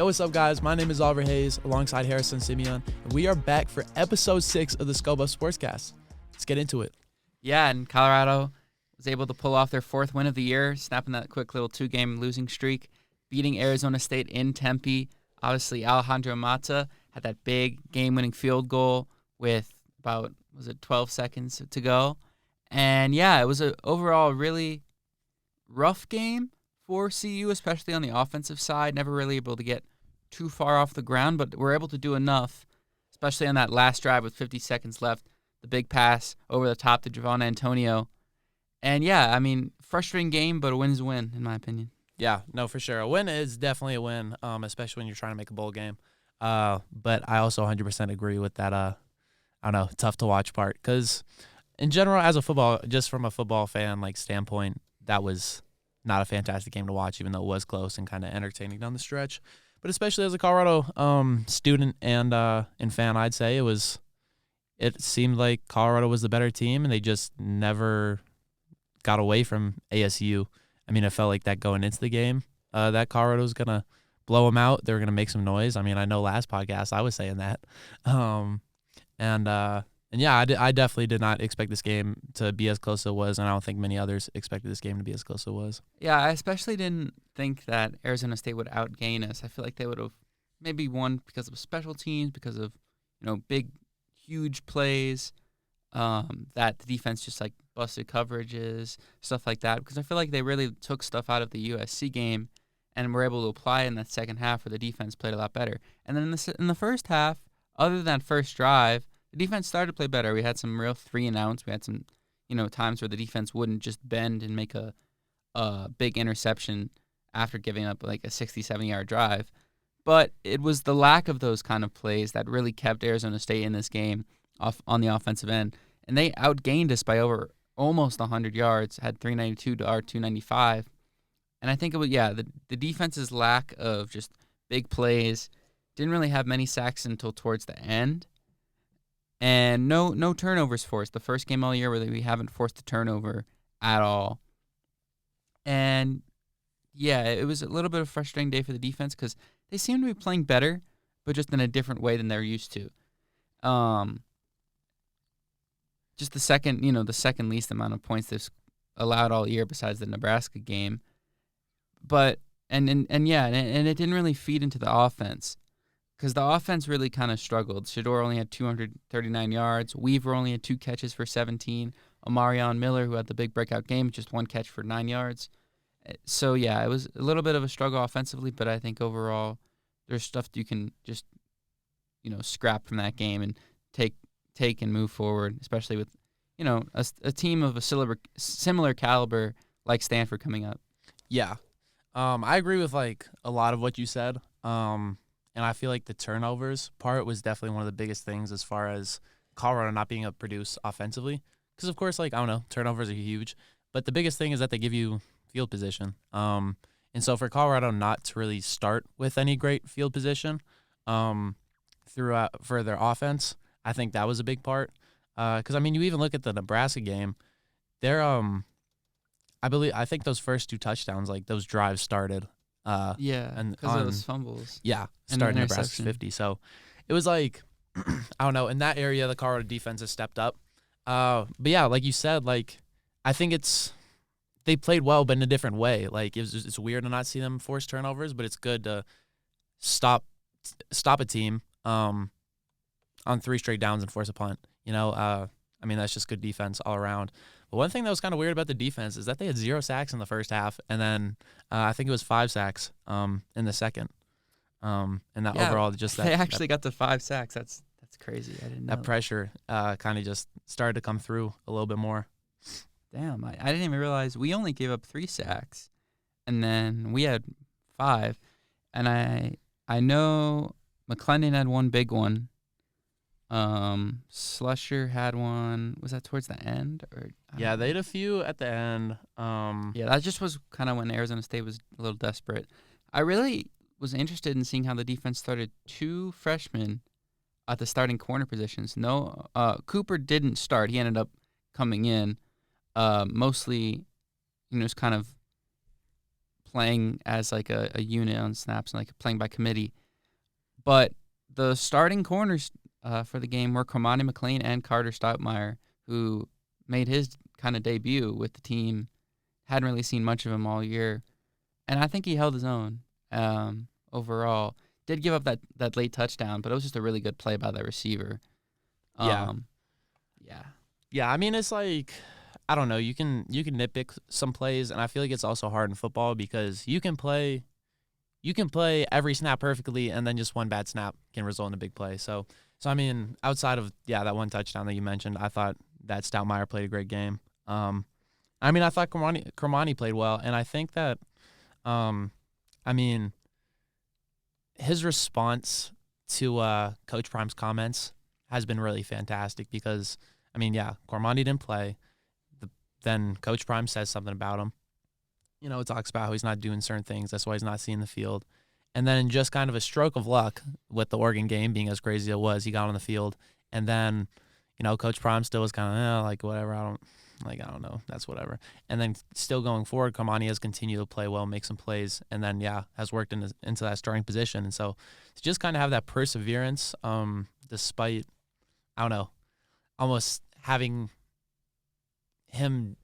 Yo, what's up, guys? My name is Oliver Hayes, alongside Harrison Simeon, and we are back for episode 6 of the SCOBA SportsCast. Let's get into it. Yeah, and Colorado was able to pull off their 4th win of the year, snapping that quick little 2-game losing streak, beating Arizona State in Tempe. Obviously, Alejandro Mata had that big game-winning field goal with about, 12 seconds to go. And yeah, it was an overall really rough game for CU, especially on the offensive side. Never really able to get too far off the ground, but we're able to do enough, especially on that last drive with 50 seconds left. The big pass over the top to Javon Antonio. And yeah, I mean, frustrating game, but a win's a win, in my opinion. Yeah, no, for sure. A win is definitely a win, especially when you're trying to make a bowl game. But I also 100% agree with that, I don't know, tough to watch part. Because in general, as a football, just from a football fan standpoint, that was not a fantastic game to watch, even though it was close and kind of entertaining down the stretch. But especially as a Colorado student and fan, I'd say it seemed like Colorado was the better team, and they just never got away from ASU. I mean, it felt like that going into the game, that Colorado was going to blow them out. They were going to make some noise. I mean, I know last podcast I was saying that. And yeah, I definitely did not expect this game to be as close as it was, and I don't think many others expected this game to be as close as it was. Yeah, I especially didn't think that Arizona State would outgain us. I feel like they would have maybe won because of special teams, because of, big, huge plays, that the defense just busted coverages, stuff like that. Because I feel like they really took stuff out of the USC game and were able to apply it in that second half where the defense played a lot better. And then in the first half, other than that first drive, the defense started to play better. We had some real 3-and-outs. We had some, times where the defense wouldn't just bend and make a big interception after giving up a 67-yard drive. But it was the lack of those kind of plays that really kept Arizona State in this game on the offensive end. And they outgained us by over almost 100 yards, had 392 to our 295. And I think it was, the defense's lack of just big plays, didn't really have many sacks until towards the end. And no turnovers forced. The first game all year where we haven't forced a turnover at all. And yeah, it was a little bit of a frustrating day for the defense because they seem to be playing better, but just in a different way than they're used to. Just the second least amount of points they've allowed all year besides the Nebraska game. But and it didn't really feed into the offense. Because the offense really kind of struggled. Shedeur only had 239 yards. Weaver only had 2 catches for 17. Omarion Miller, who had the big breakout game, just 1 catch for 9 yards. So, yeah, it was a little bit of a struggle offensively, but I think overall there's stuff you can just, scrap from that game and take and move forward, especially with, a team of a similar caliber like Stanford coming up. Yeah. I agree with, a lot of what you said. And I feel like the turnovers part was definitely one of the biggest things as far as Colorado not being able to produce offensively. Because, of course, turnovers are huge. But the biggest thing is that they give you field position. And so for Colorado not to really start with any great field position throughout for their offense, I think that was a big part. Because, you even look at the Nebraska game, they're I think those first 2 touchdowns, those drives started. Because of those fumbles. Yeah, starting Nebraska's 50. So it was I don't know, in that area, the Colorado defense has stepped up. But yeah, like you said, I think they played well, but in a different way. It's weird to not see them force turnovers, but it's good to stop a team on 3 straight downs and force a punt. That's just good defense all around. But one thing that was kind of weird about the defense is that they had 0 sacks in the first half, and then I think it was 5 sacks in the second. And that overall just that they actually got to 5 sacks. That's crazy. I didn't know that pressure kind of just started to come through a little bit more. Damn, I didn't even realize we only gave up 3 sacks, and then we had 5. And I know McClendon had 1 big one. Slusher had 1. Was that towards the end? Yeah, they had a few at the end. Yeah, that just was kind of when Arizona State was a little desperate. I really was interested in seeing how the defense started 2 freshmen at the starting corner positions. No, Cooper didn't start. He ended up coming in. Mostly, just kind of playing as like a unit on snaps and like playing by committee. But the starting corners for the game were Cormani McLean and Carter Stoutmeyer, who made his kind of debut with the team. Hadn't really seen much of him all year, and I think he held his own overall. Did give up that late touchdown, but it was just a really good play by that receiver. Yeah. Yeah. Yeah, I mean, it's like, I don't know, you can nitpick some plays, and I feel like it's also hard in football because you can play every snap perfectly, and then just one bad snap can result in a big play. So I mean, outside of that one touchdown that you mentioned, I thought that Stoutmeyer played a great game. I mean, I thought Cormani played well, and I think that, I mean, his response to Coach Prime's comments has been really fantastic because, I mean, yeah, Cormani didn't play. Then Coach Prime says something about him. You know, it talks about how he's not doing certain things. That's why he's not seeing the field. And then just kind of a stroke of luck with the Oregon game being as crazy as it was, he got on the field. And then, you know, Coach Prime still was kind of, like, whatever, I don't know. That's whatever. And then still going forward, Cormani has continued to play well, make some plays, and then, has worked into that starting position. And so to just kind of have that perseverance, despite, I don't know, almost having him,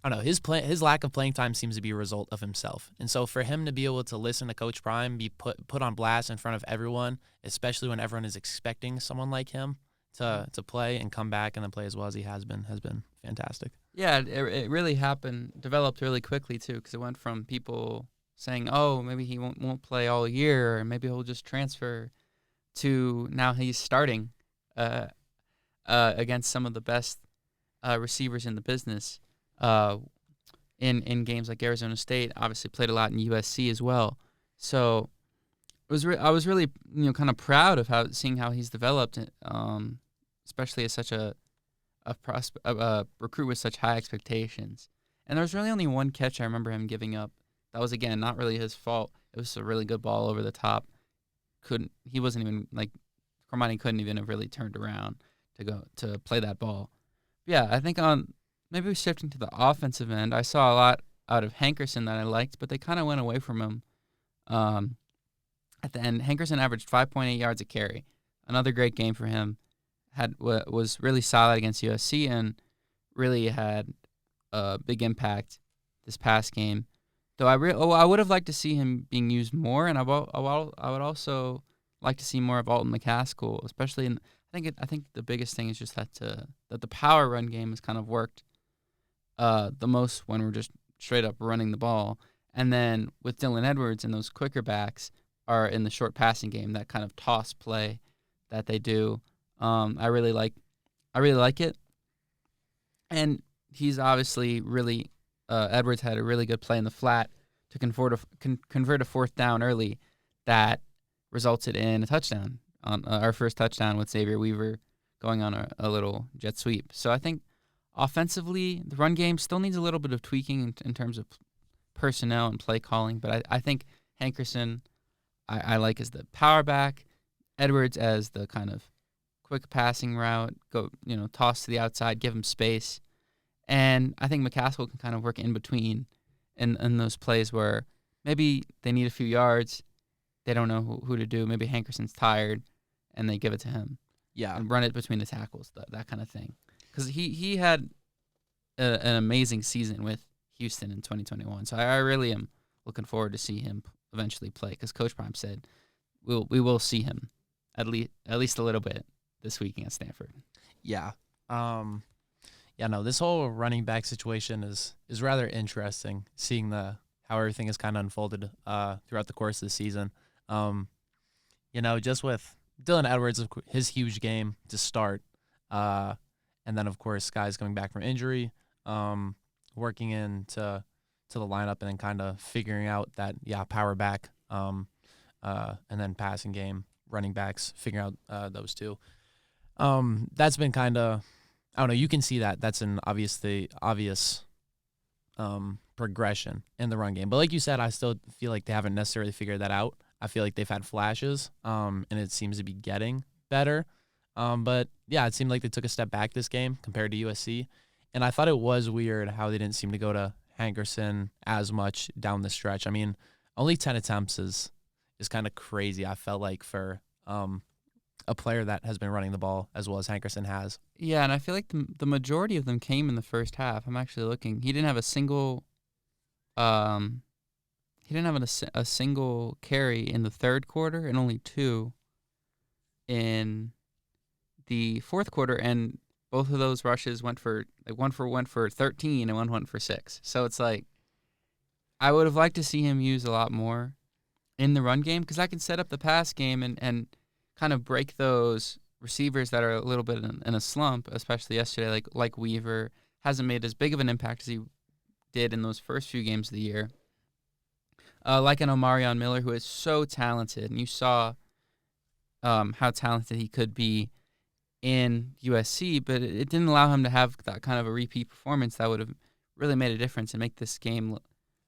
I don't know, his lack of playing time seems to be a result of himself. And so for him to be able to listen to Coach Prime, be put on blast in front of everyone, especially when everyone is expecting someone like him to play and come back and then play as well as he has been fantastic. Yeah, it really developed really quickly too, because it went from people saying, "Oh, maybe he won't play all year, or maybe he'll just transfer," to now he's starting against some of the best receivers in the business. In games like Arizona State, obviously played a lot in USC as well. So I was really kind of proud of seeing how he's developed, especially as such a recruit with such high expectations. And there was really only one catch I remember him giving up. That was, again, not really his fault. It was a really good ball over the top. He wasn't even Cormani couldn't even have really turned around to play that ball. Yeah, I think maybe shifting to the offensive end, I saw a lot out of Hankerson that I liked, but they kind of went away from him. At the end, Hankerson averaged 5.8 yards a carry. Another great game for him. Was really solid against USC and really had a big impact this past game. Though I would have liked to see him being used more, and I would also like to see more of Alton McCaskill, especially in. I think the biggest thing is just that the power run game has kind of worked the most when we're just straight up running the ball, and then with Dylan Edwards and those quicker backs are in the short passing game, that kind of toss play that they do. I really like it, and he's obviously really Edwards had a really good play in the flat to convert a fourth down early that resulted in a touchdown on our first touchdown with Xavier Weaver going on a little jet sweep. So I think offensively the run game still needs a little bit of tweaking in terms of personnel and play calling, but I think Hankerson I like as the power back, Edwards as the kind of quick passing route, toss to the outside, give him space. And I think McCaskill can kind of work in between in those plays where maybe they need a few yards, they don't know who to do, maybe Hankerson's tired, and they give it to him. Yeah. And run it between the tackles, that kind of thing. Because he had an amazing season with Houston in 2021. So I really am looking forward to see him eventually play, because Coach Prime said we will see him at least a little bit this week against Stanford. Yeah. This whole running back situation is rather interesting, seeing how everything has kind of unfolded throughout the course of the season. Just with Dylan Edwards, his huge game to start, and then, of course, guys coming back from injury, working into the lineup, and then kind of figuring out that, power back, and then passing game, running backs, figuring out those two. That's been kind of, I don't know, you can see that. That's an obvious progression in the run game. But like you said, I still feel like they haven't necessarily figured that out. I feel like they've had flashes, and it seems to be getting better. But, it seemed like they took a step back this game compared to USC. And I thought it was weird how they didn't seem to go to Hankerson as much down the stretch. I mean, only 10 attempts is kind of crazy. I felt like for a player that has been running the ball as well as Hankerson has. Yeah, and I feel like the majority of them came in the first half. I'm actually looking. He didn't have a single a single carry in the third quarter and only 2 in the fourth quarter, and both of those rushes went for 13 and one went for 6. So it's like I would have liked to see him use a lot more in the run game because I can set up the pass game and kind of break those receivers that are a little bit in a slump, especially yesterday, like Weaver hasn't made as big of an impact as he did in those first few games of the year. Like an Omarion Miller, who is so talented, and you saw how talented he could be in USC, but it didn't allow him to have that kind of a repeat performance that would have really made a difference and make this game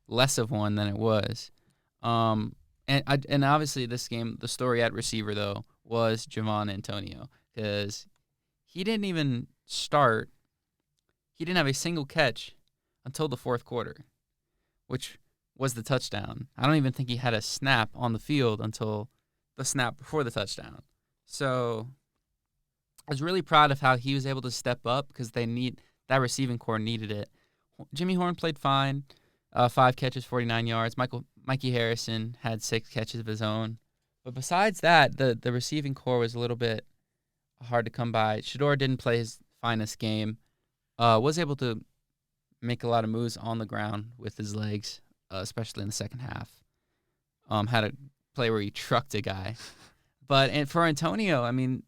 less of one than it was. And obviously this game, the story at receiver, though, was Javon Antonio because he didn't even start. He didn't have a single catch until the fourth quarter, which was the touchdown. I don't even think he had a snap on the field until the snap before the touchdown. So I was really proud of how he was able to step up because that receiving core needed it. Jimmy Horn played fine, 5 catches, 49 yards. Mikey Harrison had 6 catches of his own. But besides that, the receiving core was a little bit hard to come by. Shedeur didn't play his finest game. Was able to make a lot of moves on the ground with his legs, especially in the second half. Had a play where he trucked a guy. But for Antonio, I mean,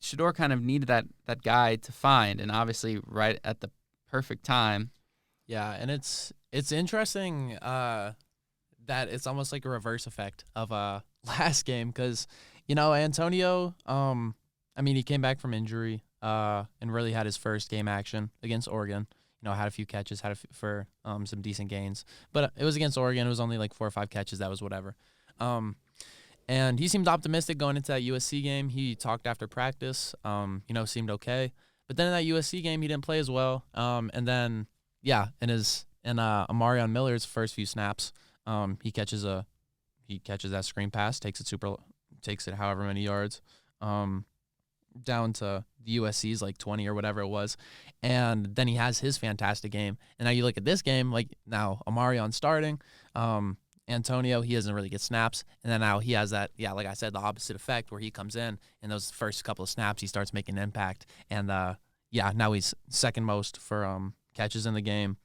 Shedeur kind of needed that guy to find, and obviously right at the perfect time. Yeah, and it's interesting that it's almost like a reverse effect of last game because, Antonio, I mean, he came back from injury and really had his first game action against Oregon. Had a few catches, for some decent gains. But it was against Oregon. It was only like 4 or 5 catches. That was whatever. And he seemed optimistic going into that USC game. He talked after practice, seemed okay. But then in that USC game, he didn't play as well. And then, yeah, in Omarion Miller's first few snaps, he catches that screen pass, takes it however many yards, down to the USC's like 20 or whatever it was. And then he has his fantastic game. And now you look at this game, like now Omarion starting, Antonio, he doesn't really get snaps. And then now he has that, like I said, the opposite effect where he comes in those first couple of snaps, he starts making impact. And, now he's second most for catches in the game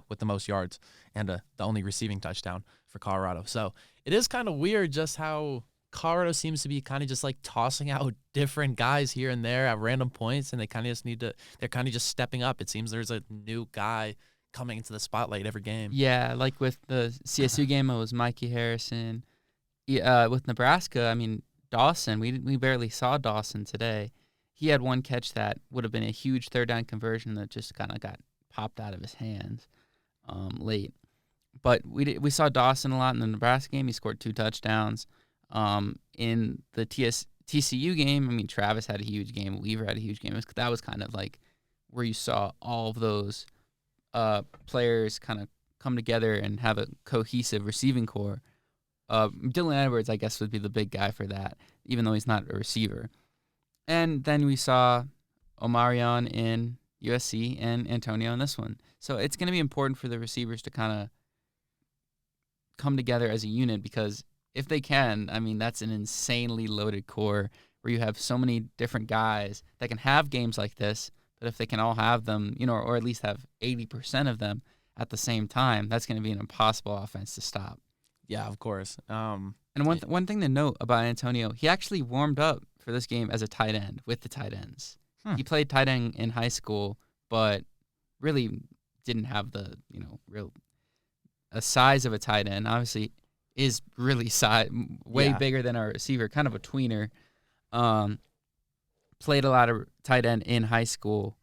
with the most yards and the only receiving touchdown for Colorado. So it is kind of weird just how Colorado seems to be kind of just like tossing out different guys here and there at random points, and they kind of just they're kind of just stepping up. It seems there's a new guy coming into the spotlight every game. Yeah, like with the CSU game, it was Mikey Harrison. With Nebraska, I mean, Dawson, we barely saw Dawson today. He had one catch that would have been a huge third down conversion that just kind of got popped out of his hands late. But we saw Dawson a lot in the Nebraska game. He scored 2 touchdowns. In the TCU game, I mean, Travis had a huge game. Weaver had a huge game. That was kind of like where you saw all of those players kind of come together and have a cohesive receiving core. Dylan Edwards, I guess, would be the big guy for that, even though he's not a receiver. And then we saw Omarion in USC and Antonio in this one. So it's going to be important for the receivers to kind of come together as a unit because if they can, I mean, that's an insanely loaded core where you have so many different guys that can have games like this, but if they can all have them, or at least have 80% of them at the same time, that's going to be an impossible offense to stop. Yeah, of course. And one thing to note about Antonio, he actually warmed up for this game as a tight end with the tight ends. He played tight end in high school, but really didn't have the, a size of a tight end. Obviously, is really way bigger than our receiver, kind of a tweener. Played a lot of tight end in high school,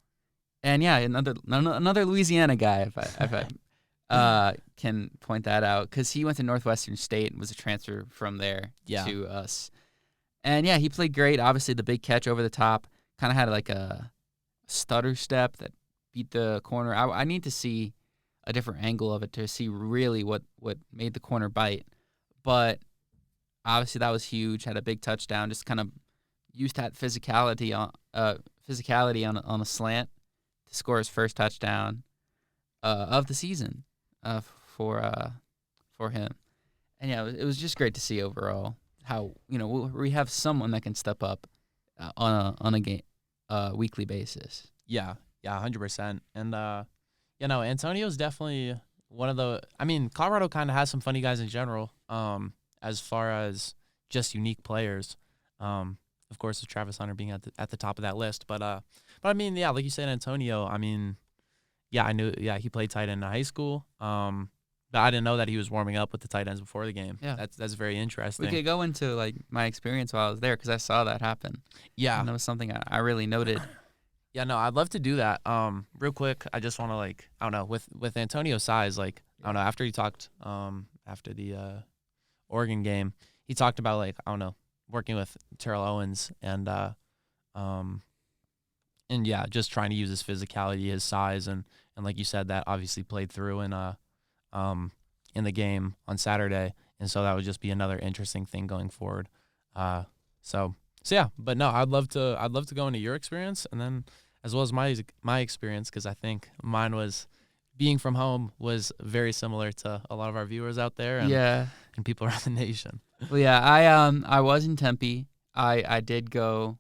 and another Louisiana guy, if I can point that out, because he went to Northwestern State and was a transfer from there to us. And he played great. Obviously, the big catch over the top kind of had like a stutter step that beat the corner. I need to see a different angle of it to see really what made the corner bite. But obviously that was huge. Had a big touchdown. Just kind of used that physicality on a slant to score his first touchdown of the season for him. And yeah, it was just great to see overall how we have someone that can step up on a game weekly basis. Yeah, 100%. And Antonio's definitely one of the. I mean, Colorado kind of has some funny guys in general. As far as just unique players. Of course, with Travis Hunter being at the top of that list, but I mean, yeah, like you said, Antonio. I mean, yeah, I knew. Yeah, he played tight end in high school. But I didn't know that he was warming up with the tight ends before the game. Yeah, that's very interesting. we could go into like my experience while I was there because I saw that happen. Yeah, and that was something I really noted. Yeah, no, I'd love to do that. Real quick, I just want to I don't know, with Antonio's size, I don't know, after he talked, after the Oregon game, he talked about I don't know, working with Terrell Owens and yeah, just trying to use his physicality, his size, and like you said, that obviously played through in the game on Saturday, and so that would just be another interesting thing going forward. So yeah, but no, I'd love to go into your experience, and then as well as my experience, because I think mine was being from home was very similar to a lot of our viewers out there, and people around the nation. Well, yeah, I was in Tempe. I did go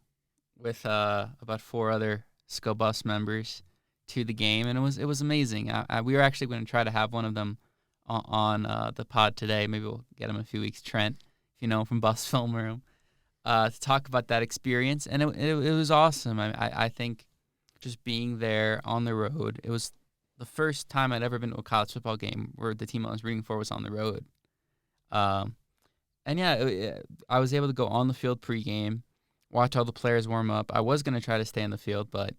with about 4 other Skill Bus members to the game, and it was amazing. We were actually going to try to have one of them on the pod today. Maybe we'll get him in a few weeks. Trent, if you know him from Bus Film Room, to talk about that experience, and it was awesome. I think just being there on the road, it was the first time I'd ever been to a college football game where the team I was rooting for was on the road. And yeah, I was able to go on the field pregame, watch all the players warm up. I was going to try to stay in the field, but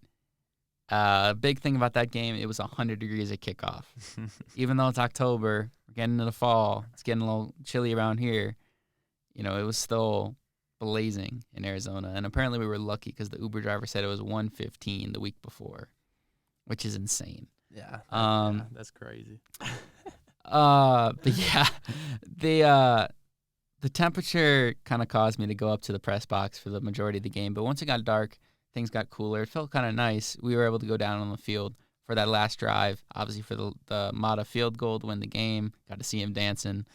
big thing about that game, it was 100 degrees at kickoff. Even though it's October, we're getting into the fall, it's getting a little chilly around here, it was still blazing in Arizona. And apparently we were lucky because the Uber driver said it was 115 the week before, which is insane. Yeah, that's crazy. But yeah, the temperature kind of caused me to go up to the press box for the majority of the game. But once it got dark, things got cooler. It felt kind of nice. We were able to go down on the field for that last drive, obviously for the Mata field goal to win the game. Got to see him dancing.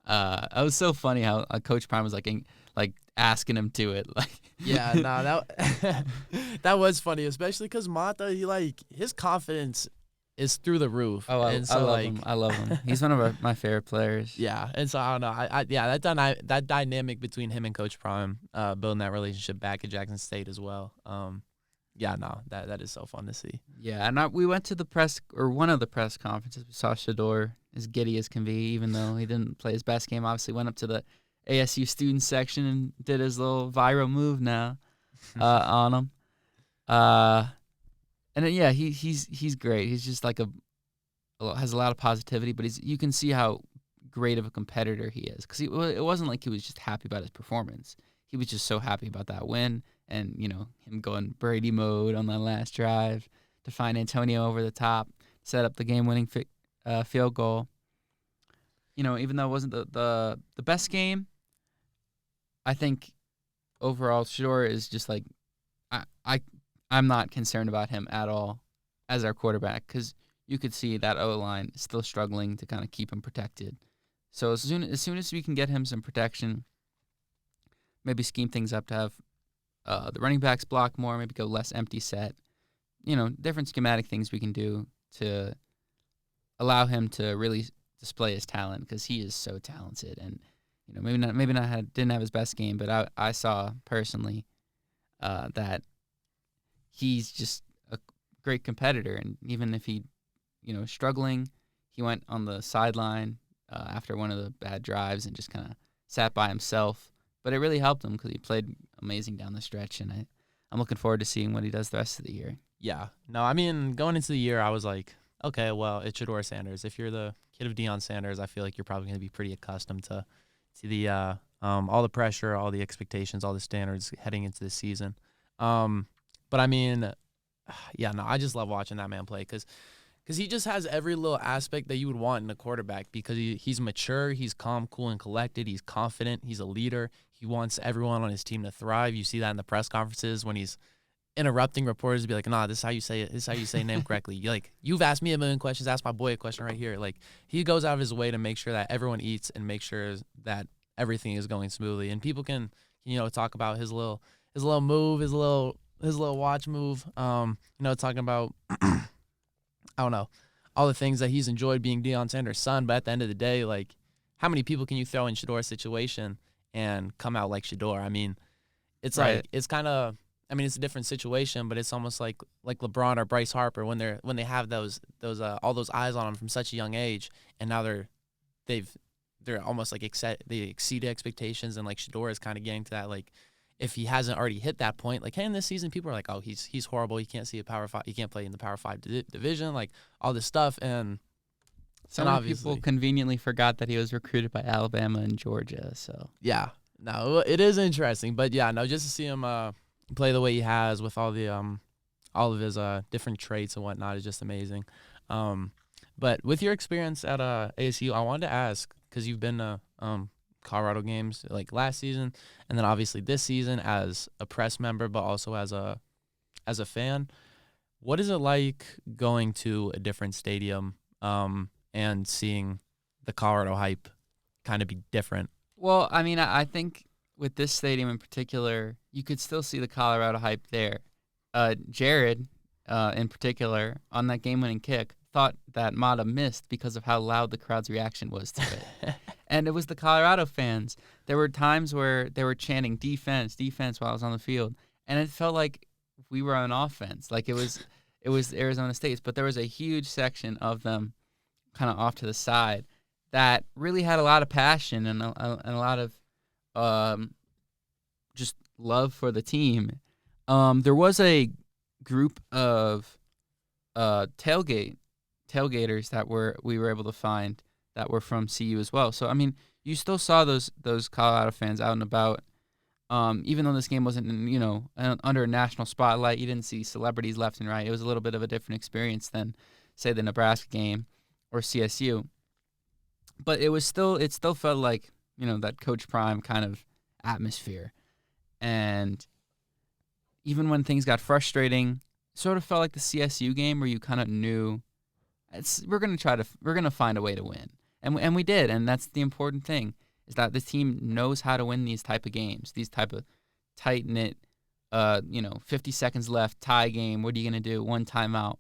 It was so funny how Coach Prime was like asking him to it. Yeah, no, that was funny, especially because Mata, his confidence is through the roof. Oh, I love him. I love him. He's one of my favorite players. Yeah, and so I don't know. That dynamic between him and Coach Prime, building that relationship back at Jackson State as well. Yeah, no, that is so fun to see. Yeah, and we went to one of the press conferences. We saw Shador as giddy as can be, even though he didn't play his best game. Obviously, went up to the ASU student section and did his little viral move now on him. And then, yeah, he's great. He's just has a lot of positivity, but you can see how great of a competitor he is. Because it wasn't like he was just happy about his performance. He was just so happy about that win and, him going Brady mode on that last drive to find Antonio over the top, set up the game-winning field goal. Even though it wasn't the best game, I think overall Shador is just I'm not concerned about him at all as our quarterback because you could see that O-line is still struggling to kind of keep him protected. So as soon as we can get him some protection, maybe scheme things up to have the running backs block more, maybe go less empty set, different schematic things we can do to allow him to really display his talent because he is so talented. And didn't have his best game, but I saw personally that he's just a great competitor, and even if he, struggling, he went on the sideline after one of the bad drives and just kind of sat by himself. But it really helped him because he played amazing down the stretch, and I'm looking forward to seeing what he does the rest of the year. Yeah. No, I mean, going into the year, I was like, okay, well, it's Shador Sanders. If you're the kid of Deion Sanders, I feel like you're probably going to be pretty accustomed to the all the pressure, all the expectations, all the standards heading into the season. But I mean, yeah, no, I just love watching that man play because Because he just has every little aspect that you would want in a quarterback because he's mature, he's calm, cool, and collected. He's confident. He's a leader. He wants everyone on his team to thrive. You see that in the press conferences when he's interrupting reporters to be like, nah, this is how you say it. This is how you say name correctly. You've asked me a million questions. Ask my boy a question right here. Like, he goes out of his way to make sure that everyone eats and make sure that everything is going smoothly. And people can, talk about his little move, his little watch move. Talking about I don't know, all the things that he's enjoyed being Deion Sanders' son. But at the end of the day, like, how many people can you throw in Shador's situation and come out like Shador? I mean, it's Right. like, it's kind of, I mean, it's a different situation, but it's almost like LeBron or Bryce Harper when they have those all those eyes on them from such a young age, and now they're almost like they exceed expectations, and like Shador is kind of getting to that, like, if he hasn't already hit that point, like, hey, in this season, people are like, oh, he's horrible. He can't see a Power 5. He can't play in the Power 5 division, like all this stuff. And So many people conveniently forgot that he was recruited by Alabama and Georgia. So yeah, no, it is interesting. But yeah, no, just to see him play the way he has with all of his different traits and whatnot is just amazing. But with your experience at ASU, I wanted to ask, because you've been to Colorado games like last season, and then obviously this season as a press member, but also as a fan. What is it like going to a different stadium and seeing the Colorado hype kind of be different? Well, I mean, I think with this stadium in particular, you could still see the Colorado hype there. Jared, in particular, on that game-winning kick, thought that Mata missed because of how loud the crowd's reaction was to it. And it was the Colorado fans. There were times where they were chanting defense, defense while I was on the field, and it felt like we were on offense. Like it was Arizona State's, but there was a huge section of them kind of off to the side that really had a lot of passion and a lot of just love for the team. There was a group of tailgaters that we were able to find that were from CU as well. So I mean, you still saw those Colorado fans out and about. Even though this game wasn't under a national spotlight, you didn't see celebrities left and right. It was a little bit of a different experience than, say, the Nebraska game or CSU. But it still felt like that Coach Prime kind of atmosphere. And even when things got frustrating, sort of felt like the CSU game where you kind of knew we're gonna find a way to win, and we did, and that's the important thing, is that this team knows how to win these type of games, these type of tight knit, 50 seconds left tie game. What are you gonna do? One timeout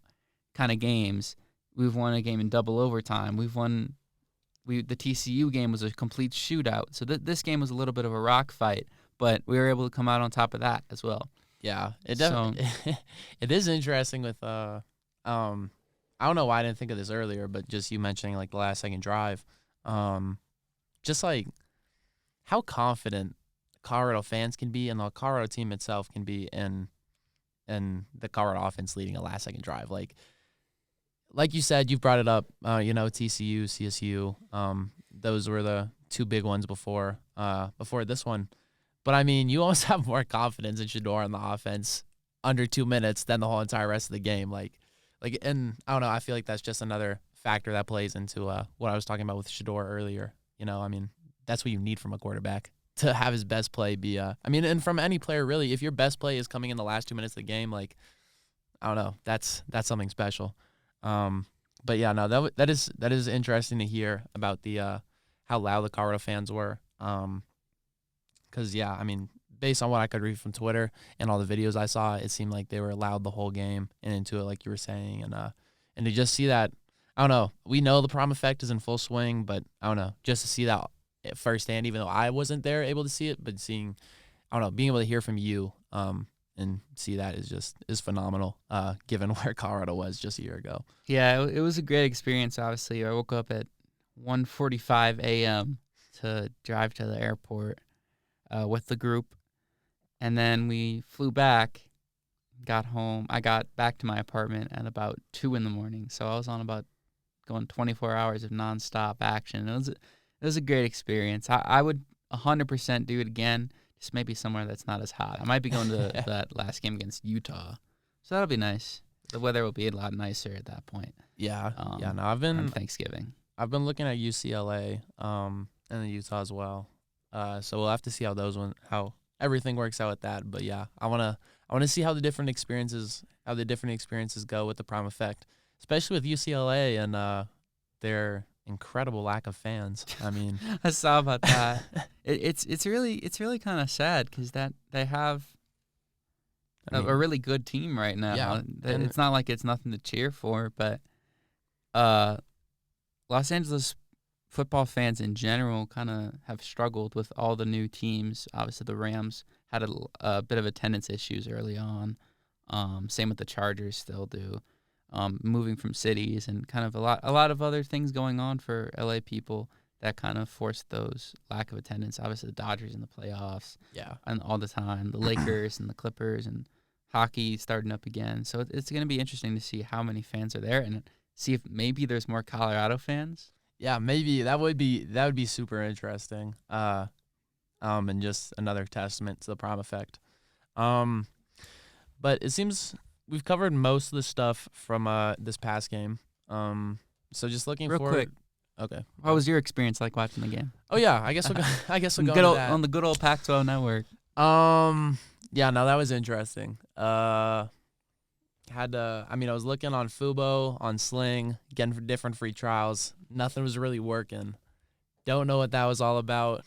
kind of games. We've won a game in double overtime. The TCU game was a complete shootout. So this game was a little bit of a rock fight, but we were able to come out on top of that as well. Yeah, it definitely it is interesting with I don't know why I didn't think of this earlier, but just you mentioning like the last second drive, just like how confident Colorado fans can be and the Colorado team itself can be in the Colorado offense leading a last second drive. Like you said, you've brought it up, TCU, CSU, those were the two big ones before this one. But I mean, you almost have more confidence in Shador on the offense under 2 minutes than the whole entire rest of the game. And I don't know, I feel like that's just another factor that plays into what I was talking about with Shador earlier. I mean, that's what you need from a quarterback, to have his best play be and from any player really, if your best play is coming in the last 2 minutes of the game, like, I don't know, that's something special. But yeah, no, that is interesting to hear about the how loud the Colorado fans were. Because yeah, I mean, based on what I could read from Twitter and all the videos I saw, it seemed like they were loud the whole game and into it, like you were saying, and to just see that, I don't know. We know the prom effect is in full swing, but I don't know, just to see that firsthand, even though I wasn't there able to see it, but seeing, I don't know, being able to hear from you and see that is phenomenal, given where Colorado was just a year ago. Yeah, it was a great experience. Obviously, I woke up at 1:45 a.m. to drive to the airport with the group. And then we flew back, got home. I got back to my apartment at about 2 in the morning. So I was on about going 24 hours of nonstop action. It was a great experience. I would 100% do it again, just maybe somewhere that's not as hot. I might be going to that last game against Utah. So that'll be nice. the weather will be a lot nicer at that point. Yeah. Yeah. No, On Thanksgiving. I've been looking at UCLA, and then Utah as well. So we'll have to see how everything works out with that. But yeah, I wanna see how the different experiences go with the Prime Effect, especially with UCLA and their incredible lack of fans. I mean, I saw about that. It's really kind of sad because that they have a really good team right now. Yeah, It's not like it's nothing to cheer for, but Los Angeles football fans in general kind of have struggled with all the new teams. Obviously, the Rams had a bit of attendance issues early on. Same with the Chargers, still do. Moving from cities and kind of a lot of other things going on for LA people that kind of forced those lack of attendance. Obviously, the Dodgers in the playoffs, and all the time, the Lakers and the Clippers and hockey starting up again. So it's going to be interesting to see how many fans are there and see if maybe there's more Colorado fans. Yeah, maybe that would be super interesting. And just another testament to the Prime Effect. But it seems we've covered most of the stuff from this past game. So just looking Real forward. quick. Okay. What was your experience like watching the game? Oh yeah, I guess we'll go into that. On the good old Pac-12 network. Yeah, no, that was interesting. I was looking on Fubo, on Sling, getting different free trials. Nothing was really working. Don't know what that was all about.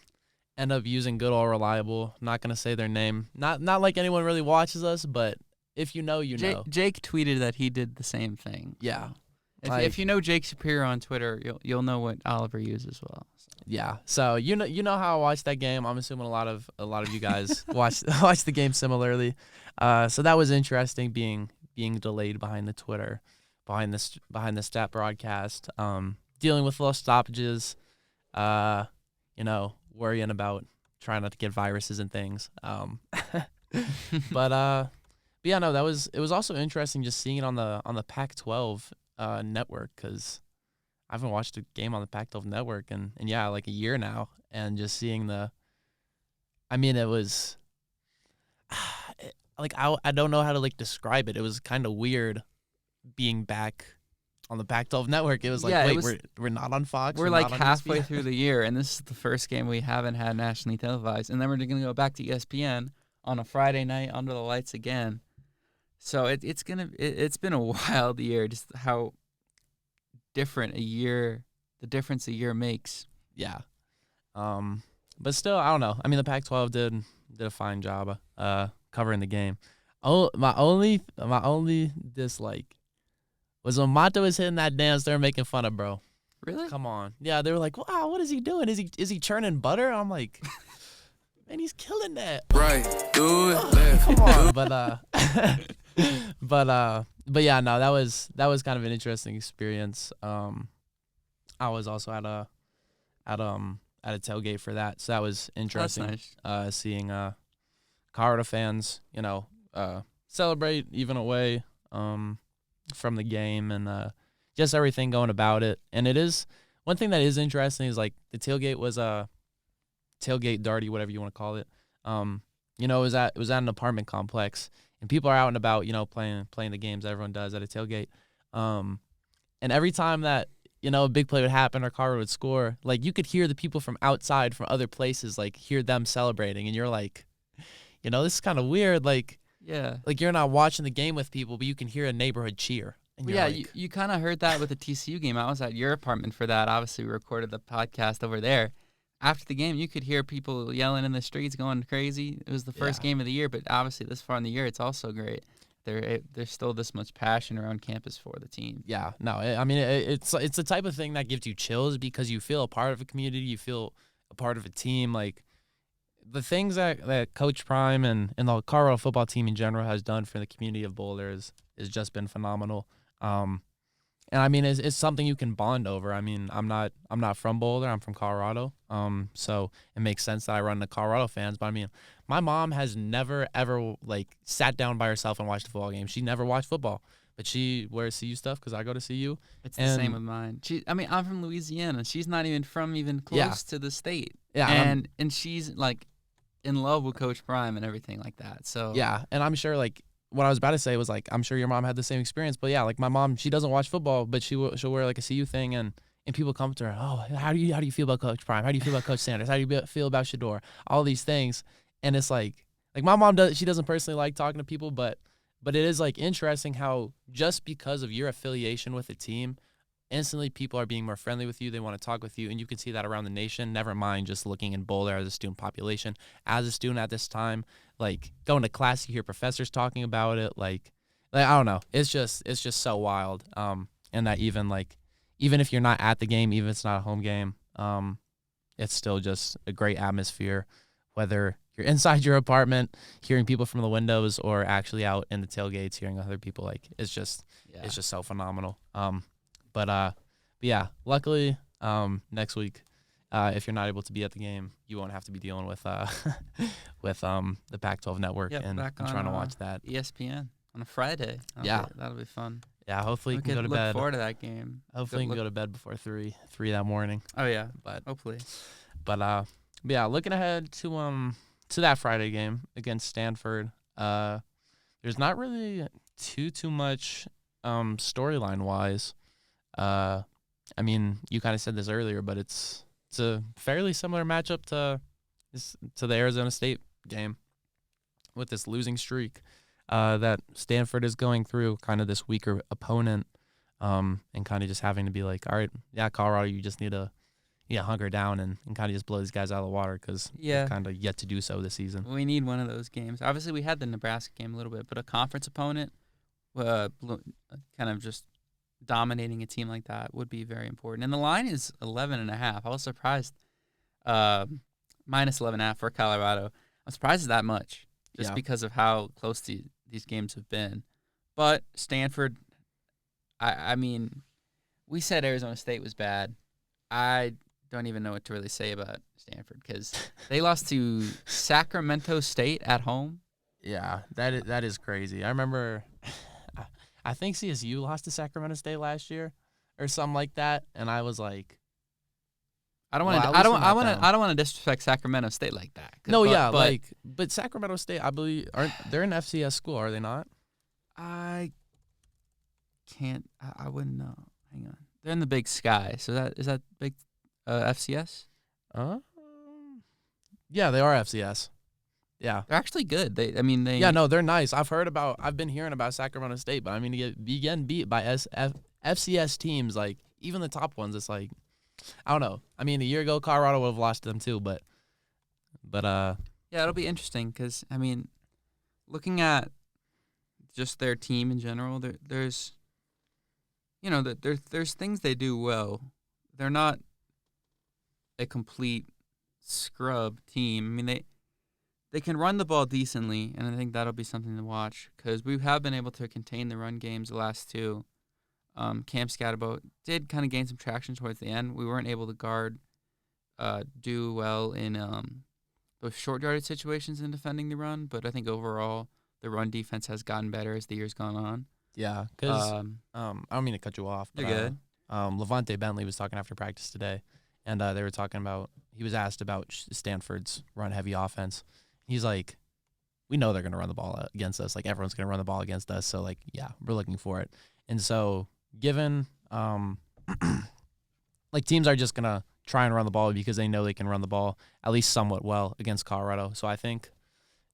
End up using good old Reliable. Not gonna say their name. Not like anyone really watches us, but if you know, you know. Jake tweeted that he did the same thing. Yeah. If you know Jake Shapiro on Twitter, you'll know what Oliver used as well. So. Yeah. So you know how I watched that game. I'm assuming a lot of you guys watched the game similarly. So that was interesting being delayed behind the stat broadcast. Dealing with lost stoppages. Worrying about trying not to get viruses and things. But yeah, no, it was also interesting just seeing it on the Pac-12 network, because I haven't watched a game on the Pac-12 network in like a year now, and just seeing it was like I don't know how to like describe it. It was kind of weird being back on the Pac-12 network. It was like, we're not on Fox. We're like halfway through the year, and this is the first game we haven't had nationally televised, and then we're going to go back to ESPN on a Friday night under the lights again. So it's been a wild year, just how different the difference a year makes. Yeah. But still, I don't know. I mean, the Pac-12 did a fine job covering the game. Oh, my only dislike was when Mato was hitting that dance. They were making fun of, bro. Really? Come on. Yeah, they were like, "Wow, what is he doing? Is he churning butter?" I'm like, man, he's killing that. Right. Do it. Come on. But yeah, no, that was kind of an interesting experience. I was also at a tailgate for that, so that was interesting. That's nice. Seeing Colorado fans, celebrate even away from the game, and just everything going about it. And it is one thing that is interesting is like the tailgate was a tailgate darty, whatever you want to call it. It was at an apartment complex, and people are out and about, playing the games that everyone does at a tailgate. And every time that a big play would happen or Colorado would score, like you could hear the people from outside, from other places, like hear them celebrating, and you're like, this is kind of weird. Like, yeah, like you're not watching the game with people, but you can hear a neighborhood cheer. And yeah, you kind of heard that with the TCU game. I was at your apartment for that. Obviously, we recorded the podcast over there. After the game, you could hear people yelling in the streets, going crazy. It was the first game of the year, but obviously this far in the year, it's also great. There's still this much passion around campus for the team. Yeah, no, I mean it's the type of thing that gives you chills because you feel a part of a community, you feel a part of a team. Like the things that Coach Prime and the Colorado football team in general has done for the community of Boulder has just been phenomenal. And I mean, it's something you can bond over. I mean, I'm not from Boulder. I'm from Colorado. So it makes sense that I run into Colorado fans. But I mean, my mom has never ever like sat down by herself and watched a football game. She never watched football, but she wears CU stuff because I go to CU. It's the same with mine. I'm from Louisiana. She's not even from close to the state. Yeah, and she's like in love with Coach Prime and everything like that. So yeah, and I'm sure like what I was about to say was like, I'm sure your mom had the same experience, but yeah, like my mom, she doesn't watch football, but she'll wear like a CU thing, and people come to her, oh, how do you feel about Coach Prime? How do you feel about Coach Sanders? How do you feel about Shador? All these things, and it's like my mom she doesn't personally like talking to people, but it is like interesting how just because of your affiliation with a team, instantly people are being more friendly with you. They want to talk with you, and you can see that around the nation. Never mind just looking in Boulder as a student population. As a student at this time, like going to class, you hear professors talking about it. Like I don't know. It's just so wild. And that even if you're not at the game, even if it's not a home game, it's still just a great atmosphere, whether you're inside your apartment hearing people from the windows or actually out in the tailgates hearing other people. Like it's just so phenomenal. But yeah, luckily next week, if you're not able to be at the game, you won't have to be dealing with with the Pac-12 network and trying to watch that. ESPN on a Friday. That'll be fun. Yeah, hopefully you can go to look bed. Look forward to that game. Hopefully you can go to bed before 3 that morning. Oh yeah, but hopefully. But yeah, looking ahead to that Friday game against Stanford. There's not really too much storyline wise. I mean, you kind of said this earlier, but it's a fairly similar matchup to the Arizona State game with this losing streak that Stanford is going through, kind of this weaker opponent, and kind of just having to be like, all right, yeah, Colorado, you just need to hunker down and kind of just blow these guys out of the water because they've kind of yet to do so this season. We need one of those games. Obviously, we had the Nebraska game a little bit, but a conference opponent, kind of just dominating a team like that would be very important. And the line is 11.5. I was surprised. Minus 11.5 for Colorado. I'm surprised it's that much just because of how close these games have been. But Stanford, I mean, we said Arizona State was bad. I don't even know what to really say about Stanford because they lost to Sacramento State at home. Yeah, that is crazy. I remember I think CSU lost to Sacramento State last year or something like that, and I was like, I don't want to disrespect Sacramento State like that. But Sacramento State, I believe, they're an FCS school, are they not? I can't. I wouldn't know. Hang on, they're in the Big Sky. So is that big FCS? Yeah, they are FCS. Yeah, they're actually good. They're nice. I've been hearing about Sacramento State, but I mean, to be getting beat by FCS teams, like even the top ones, it's like, I don't know. I mean, a year ago, Colorado would have lost to them too, but yeah, it'll be interesting because I mean, looking at just their team in general, there's things they do well. They're not a complete scrub team. I mean, they can run the ball decently, and I think that'll be something to watch because we have been able to contain the run games the last two. Cam Scatterbo did kind of gain some traction towards the end. We weren't able to guard, do well in those short yardage situations in defending the run, but I think overall the run defense has gotten better as the year's gone on. Yeah, because I don't mean to cut you off. You're good. Levante Bentley was talking after practice today, and they were talking about, he was asked about Stanford's run-heavy offense. He's like, we know they're going to run the ball against us. Like, everyone's going to run the ball against us. So, like, yeah, we're looking for it. And so, given, like, teams are just going to try and run the ball because they know they can run the ball at least somewhat well against Colorado. So, I think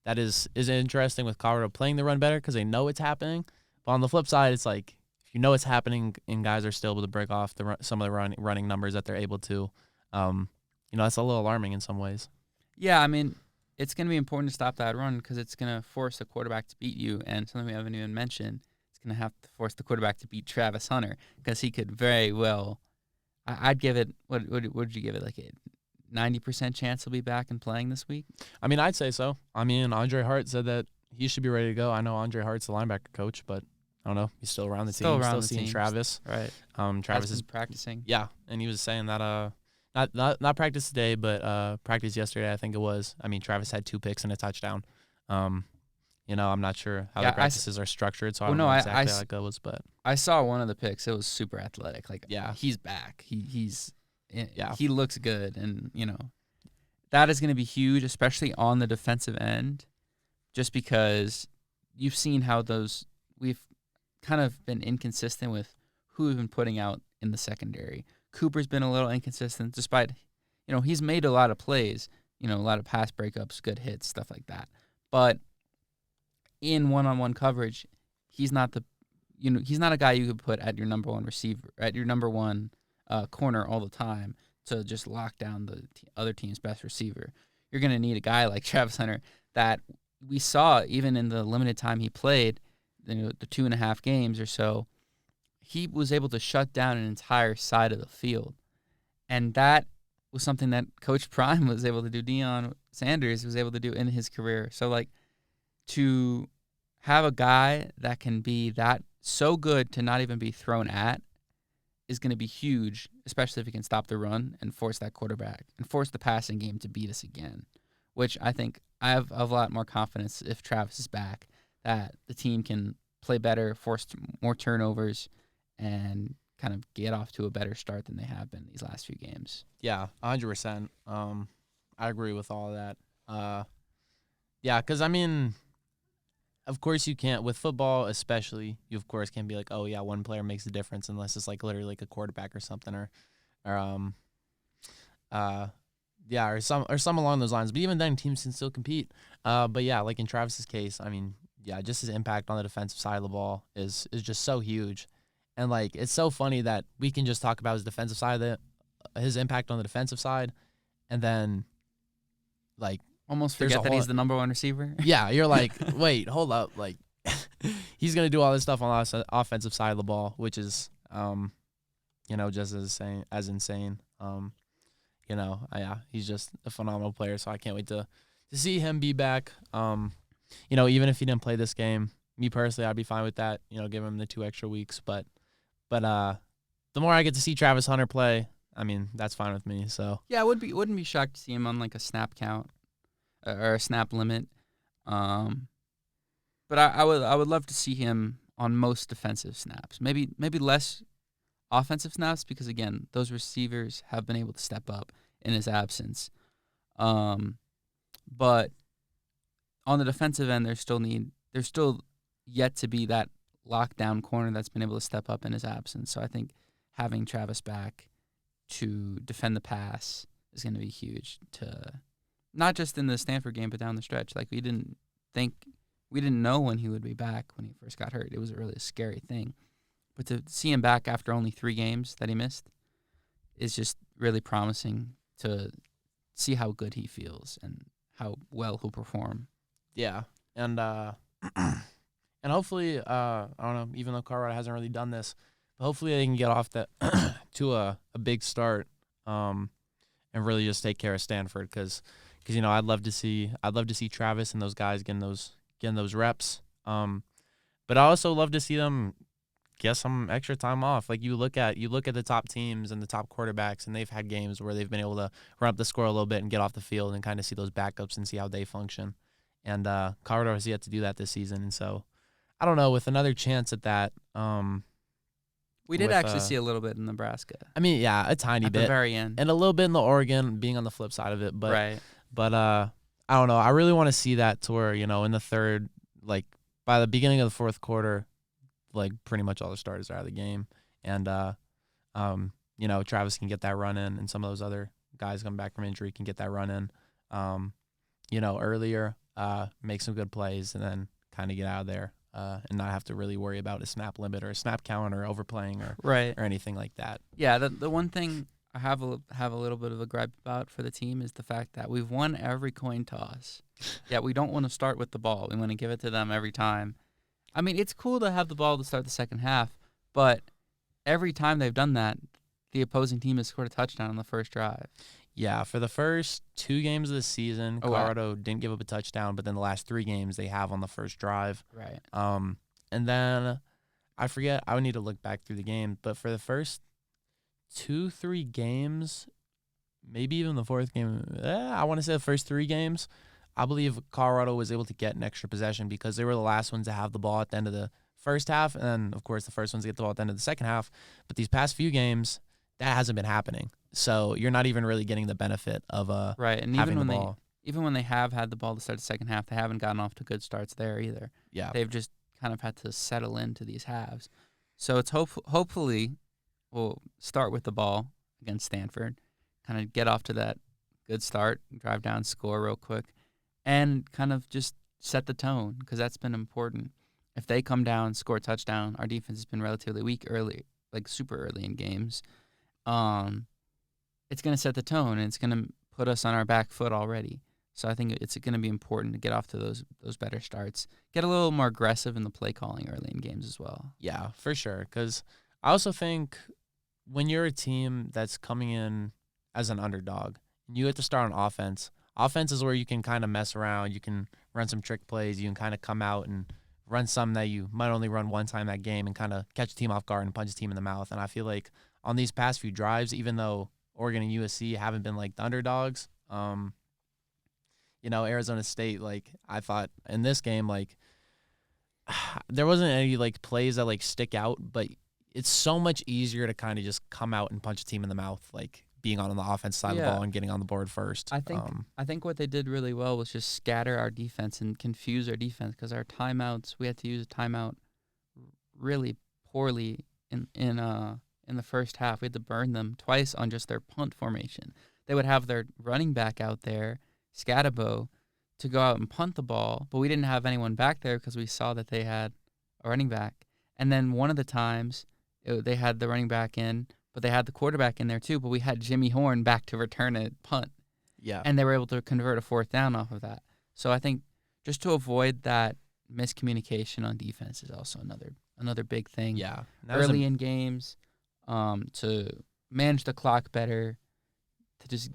that is interesting with Colorado playing the run better because they know it's happening. But on the flip side, it's like, if you know it's happening and guys are still able to break off some of the running numbers that they're able to, that's a little alarming in some ways. Yeah, I mean, it's going to be important to stop that run because it's going to force the quarterback to beat you. And something we haven't even mentioned, it's going to have to force the quarterback to beat Travis Hunter because he could very well. I'd give it. What would you give it? Like a 90% chance he'll be back and playing this week? I mean, I'd say so. I mean, Andre Hart said that he should be ready to go. I know Andre Hart's the linebacker coach, but I don't know. He's still around the team. Still seeing Travis. Right. Travis is practicing. Yeah, and he was saying that not practice today, but practice yesterday, I think it was. I mean, Travis had 2 picks and a touchdown. I'm not sure how the practices are structured, so I don't know exactly how it goes. But I saw one of the picks. It was super athletic. Like, yeah, he's back. He looks good, and that is going to be huge, especially on the defensive end, just because you've seen how we've kind of been inconsistent with who we've been putting out in the secondary. Cooper's been a little inconsistent despite, he's made a lot of plays, a lot of pass breakups, good hits, stuff like that. But in one-on-one coverage, he's not he's not a guy you could put at your number one receiver, at your number one corner all the time to just lock down the other team's best receiver. You're going to need a guy like Travis Hunter that we saw even in the limited time he played, the 2.5 games or so, he was able to shut down an entire side of the field. And that was something that Coach Prime was able to do, Deion Sanders was able to do in his career. So, to have a guy that can be that so good to not even be thrown at is going to be huge, especially if he can stop the run and force that quarterback and force the passing game to beat us again, which I think I have a lot more confidence if Travis is back that the team can play better, force more turnovers, and kind of get off to a better start than they have been these last few games. Yeah, 100%. I agree with all of that. Yeah, because, of course you can't, with football especially, you of course can't be like, oh, yeah, one player makes a difference unless it's literally a quarterback or something or some along those lines. But even then, teams can still compete. But, yeah, in Travis's case, just his impact on the defensive side of the ball is just so huge. And, it's so funny that we can just talk about his defensive side, his impact on the defensive side, and then, almost forget that he's the number one receiver. Yeah, you're like, wait, hold up. He's going to do all this stuff on the offensive side of the ball, which is, just as insane. He's just a phenomenal player, so I can't wait to see him be back. Even if he didn't play this game, me personally, I'd be fine with that, give him the 2 extra weeks. But the more I get to see Travis Hunter play, that's fine with me. So yeah, wouldn't be shocked to see him on a snap count or a snap limit. But I would love to see him on most defensive snaps. Maybe less offensive snaps because again, those receivers have been able to step up in his absence. But on the defensive end, there's still yet to be that lockdown corner that's been able to step up in his absence. So I think having Travis back to defend the pass is going to be huge, to not just in the Stanford game but down the stretch. We didn't know when he would be back when he first got hurt. It was a really scary thing. But to see him back after only 3 games that he missed is just really promising to see how good he feels and how well he'll perform. Yeah. And and hopefully, I don't know, even though Colorado hasn't really done this, but hopefully they can get off that to a big start and really just take care of Stanford because I'd love to see Travis and those guys getting those reps. But I also love to see them get some extra time off. You look at the top teams and the top quarterbacks, and they've had games where they've been able to run up the score a little bit and get off the field and kind of see those backups and see how they function. And Colorado has yet to do that this season, and so I don't know, with another chance at that. We did actually see a little bit in Nebraska. Yeah, a tiny bit at the very end, and a little bit in the Oregon, being on the flip side of it. But right. But I don't know. I really want to see that to where in the third, by the beginning of the fourth quarter, pretty much all the starters are out of the game, and Travis can get that run in, and some of those other guys come back from injury can get that run in, earlier, make some good plays, and then kind of get out of there. And not have to really worry about a snap limit or a snap count or overplaying or anything like that. Yeah, the one thing I have a little bit of a gripe about for the team is the fact that we've won every coin toss. Yeah, we don't want to start with the ball. We want to give it to them every time. It's cool to have the ball to start the second half, but every time they've done that, the opposing team has scored a touchdown on the first drive. Yeah, for the first 2 games of the season, Colorado didn't give up a touchdown, but then the last 3 games they have on the first drive. Right. And then I forget, I would need to look back through the game, but for the first 2-3 games, maybe even the fourth game, I want to say the first 3 games, I believe Colorado was able to get an extra possession because they were the last ones to have the ball at the end of the first half, and then, of course, the first ones to get the ball at the end of the second half. But these past few games, that hasn't been happening. So you're not even really getting the benefit of right. And having even the when ball. even when they have had the ball to start the second half, they haven't gotten off to good starts there either. Yeah. They've just kind of had to settle into these halves. So it's hopefully we'll start with the ball against Stanford, kind of get off to that good start, drive down, score real quick, and kind of just set the tone because that's been important. If they come down, score a touchdown, our defense has been relatively weak early, like super early in games. It's going to set the tone, and it's going to put us on our back foot already. So I think it's going to be important to get off to those better starts, get a little more aggressive in the play calling early in games as well. Yeah, for sure. Because I also think when you're a team that's coming in as an underdog, and you have to start on offense. Offense is where you can kind of mess around. You can run some trick plays. You can kind of come out and run some that you might only run one time that game and kind of catch a team off guard and punch a team in the mouth. And I feel like on these past few drives, even though Oregon and USC haven't been like the underdogs, Arizona State, like I thought in this game, like there wasn't any like plays that like stick out, but it's so much easier to kind of just come out and punch a team in the mouth, like being on the offense side of the ball and getting on the board first. I think what they did really well was just scatter our defense and confuse our defense because our timeouts, we had to use a timeout really poorly in the first half. We had to burn them twice on just their punt formation. They would have their running back out there, Scatabo, to go out and punt the ball, but we didn't have anyone back there because we saw that they had a running back. And then one of the times they had the running back in, but they had the quarterback in there too, but we had Jimmy Horn back to return a punt. Yeah. And they were able to convert a fourth down off of that. So I think just to avoid that miscommunication on defense is also another big thing. Yeah. Early in games, to manage the clock better, to just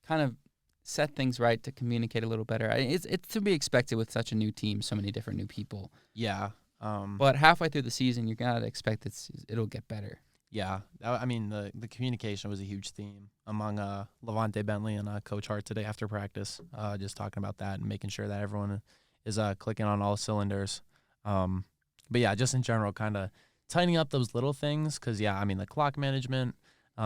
kind of set things right, to communicate a little better. It's to be expected with such a new team, so many different new people. Yeah. But halfway through the season, you're going to expect it'll get better. Yeah, I mean, the communication was a huge theme among Levante Bentley and Coach Hart today after practice, just talking about that and making sure that everyone is clicking on all cylinders. But, yeah, just in general, kind of tightening up those little things because, yeah, I mean, the clock management,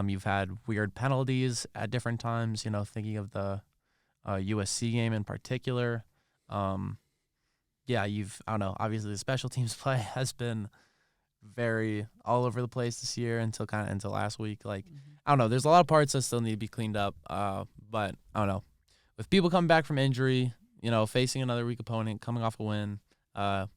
you've had weird penalties at different times, thinking of the USC game in particular. Yeah, I don't know, obviously the special teams play has been very all over the place this year until last week. Like, I don't know, there's a lot of parts that still need to be cleaned up. But I don't know, with people coming back from injury, facing another weak opponent, coming off a win, gonna